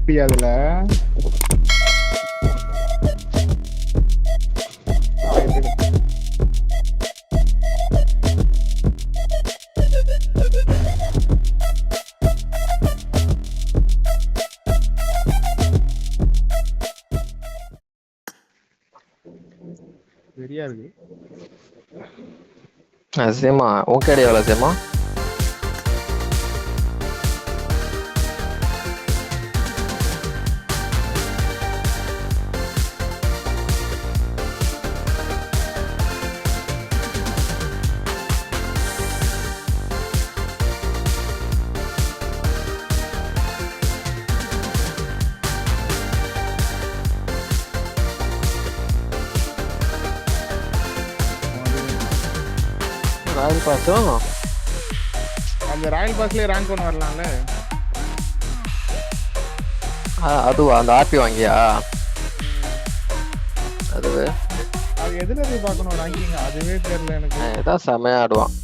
அதுல சரியா இருக்கு. சேமா உன் கேடி எவ்வளோ சேமா? ராயல் பாஸும் அந்த ராயல் பாஸ்லயே ரேங்க் ஒன்று வரலாம்ல. அதுவா அந்த ஆர்பி வாங்கியா? அதுவே அது எதுல போய் பார்க்கணும் ரேங்கிங் அதுவே தெரியல எனக்கு. ஏதாவது செமையா ஆடுவான்.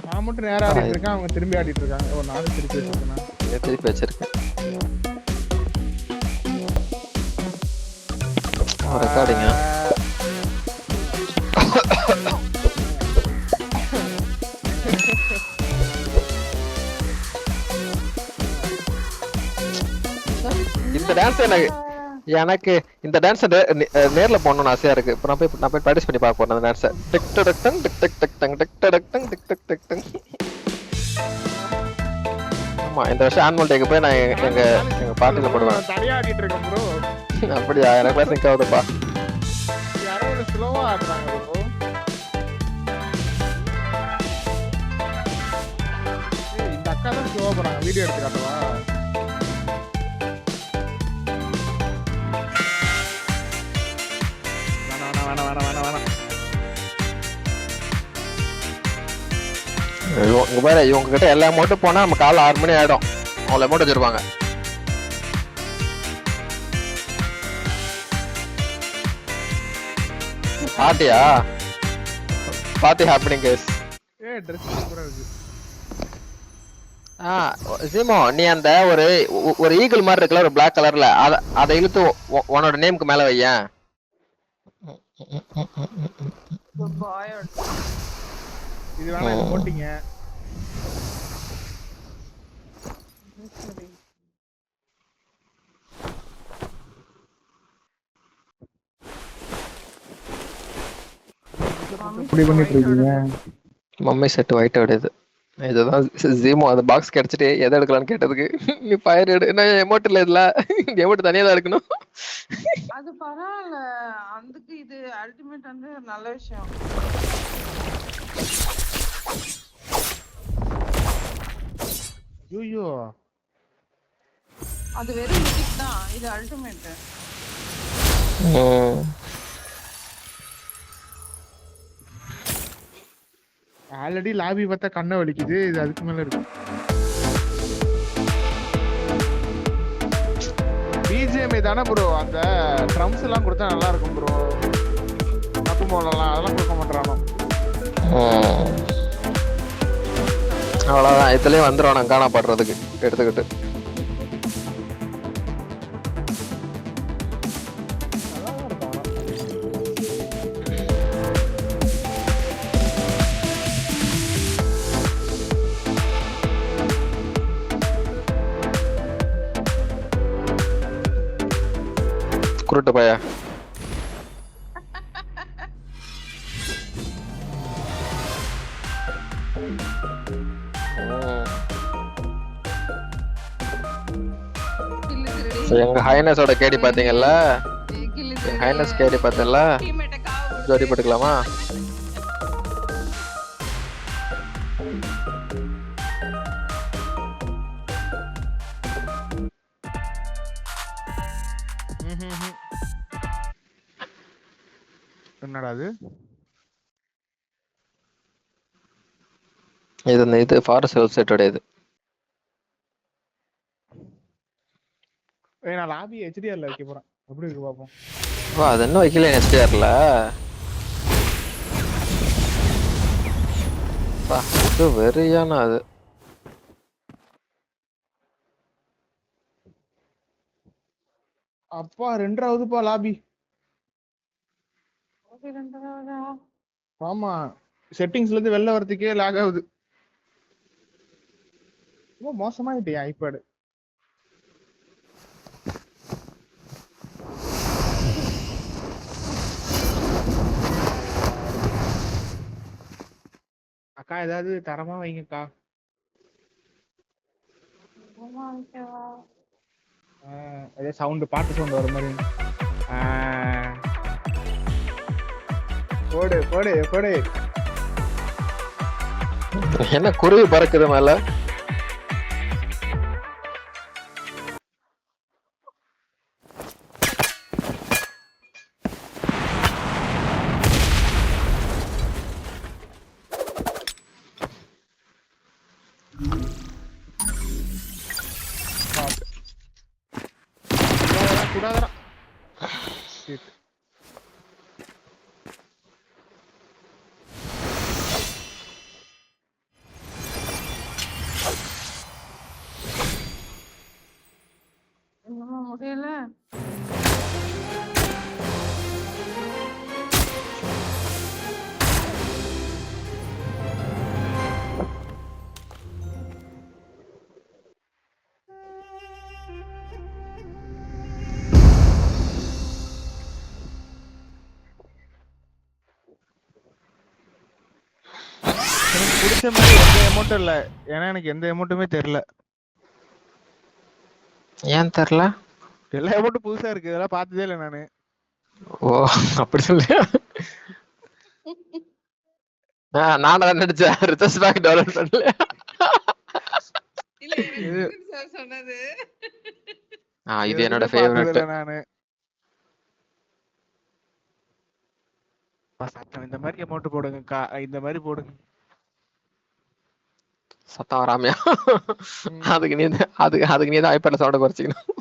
நான் மட்டும் நேரம் ஆடிட்டு இருக்கேன், அவங்க திரும்பி ஆடிட்டு இருக்காங்க. ஒரு நானும் திருப்பி வச்சிருக்கேன். திருப்பி வச்சிருக்கேன் ரெக்கார்டிங்க. இந்த டான்ஸ் எனக்கு இந்த டான்ஸ் நேர்ல போடணும்னு ஆசையா இருக்கு. இப்போ நான் போய் ப்ராக்டிஸ் பண்ணி பார்க்க போறேன் அந்த டான்ஸை. டிக் டக் டங் டிக் டக் டக் டங் டிக் டக் டங் டிக் டக் டக் டங். ஆமா இந்த வருஷம் ஆனுவல் டேக்கு போய் நான் எங்க பார்ட்டில போடுவேன். தனியா ஆடிட்டு இருக்கேன் ப்ரோ. அப்படியா? எனக்கு கிளாஸ் நிக்க ஆகுதுப்பா. யாரோ ஸ்லோவா ஆடுறாங்க ப்ரோ. இந்த அக்கா தான் ஸ்லோவா போறாங்க. வீடியோ எடுத்து காட்டவா? இங்க பாரு இவங்க கிட்ட எல்லா அமௌண்ட்டும் போனா நம்ம காலை 6 மணி ஆயிடும். அவ்வளோ அமௌண்ட் வச்சிருப்பாங்க. பார்ட்டியா? Party happening guys. ட்ரெஸ் சூப்பரா இருக்கு. ஜீமோ நீ அந்த ஒரு ஈகிள் மாதிரி இருக்குல்ல ஒரு பிளாக் கலர்ல அதை இழுத்து உன்னோட நேமுக்கு மேல வையேன். இது வேணா இது போட்டீங்க. இப்படி பண்ணிட்டு இருக்கீங்க. மம்மி செட் ஒயிட் ஆடுது. இதுதான் ஜீமோ அந்த பாக்ஸ் கிடைச்சிட்டு எதை எடுக்கலான்னு கேட்டதுக்கு நீ ஃபயர் எடு. நான் எமௌண்ட் இல்லை இதுல எமௌண்ட் தனியா தான் எடுக்கணும். அது பரவாயில்ல. அதுக்கு இது அல்டிமேட் வந்து நல்ல விஷயம். ஐயோ அது வெறும் மித்திக் தான். இது அல்டிமேட். ஆல்ரெடி லாபி பார்த்தா கண்ணை வலிக்குது. இது அதுக்கு மேல இருக்கு. பிஜிஎம் தானே ப்ரோ. அந்த ட்ரம்ஸ் எல்லாம் கொடுத்தா நல்லா இருக்கும் ப்ரோ. தப்பு போடலாம் அதெல்லாம் கொடுக்க மாட்டானோ. அவ்வளவுதான் இதுலயே வந்துடும் நான் காணப்படுறதுக்கு எடுத்துக்கிட்டு. குருட்டு பையா எங்க ஹைனஸோட கேடி பாத்தீங்கல்ல? ஹைனஸ் கேடி பார்த்தல ஜோடி போட்டுக்கலாமா? என்னடா அது? இது ஃபாரஸ்ட் வெப்சைட்டோட இது. நான் லாபி HDRல வைக்க போறேன். எப்படி இருக்கு பாப்போம். வா அது என்ன வைக்கல HDRல? பா இது வெறியான அது. அப்பா 2ஆவதுப்பா லாபி. ஆமா செட்டிங்ஸ்ல இருந்து வெளில வரதுக்கே லாக் ஆகுது. ரொம்ப மோசமாயிட்டியா ஐபேட். அக்கா ஏதாவது தரமா வைங்கக்கா. அதே சவுண்ட் பாட்டு சவுண்ட் வர மாதிரி. போடு போடு போடு. என்ன குருவி பறக்குது மேல? கூடாதா. முடியல. எனக்கு பிடிச்ச மாதிரி எந்த அமௌண்ட்டும் இல்ல. ஏன்னா எனக்கு எந்த அமௌண்ட்டுமே தெரியல. ஏன் தெரியல? எல்லா அமௌண்ட்டும் புதுசா இருக்கு. இதெல்லாம் பார்த்ததே இல்லை நானு. ஓ அப்படி சொல்லியா? நானும் தான் நினைச்சேன் ரிசர்ச் பேங்க் டெவலப் பண்ணல. இது என்னோட ஃபேவரட். நானு இந்த மாதிரி அமௌண்ட் போடுங்கக்கா, இந்த மாதிரி போடுங்க. சத்தம் வராமையா? அதுக்கு நீ தான் ஐபேட்ல சவுண்ட் குறைச்சிக்கணும்.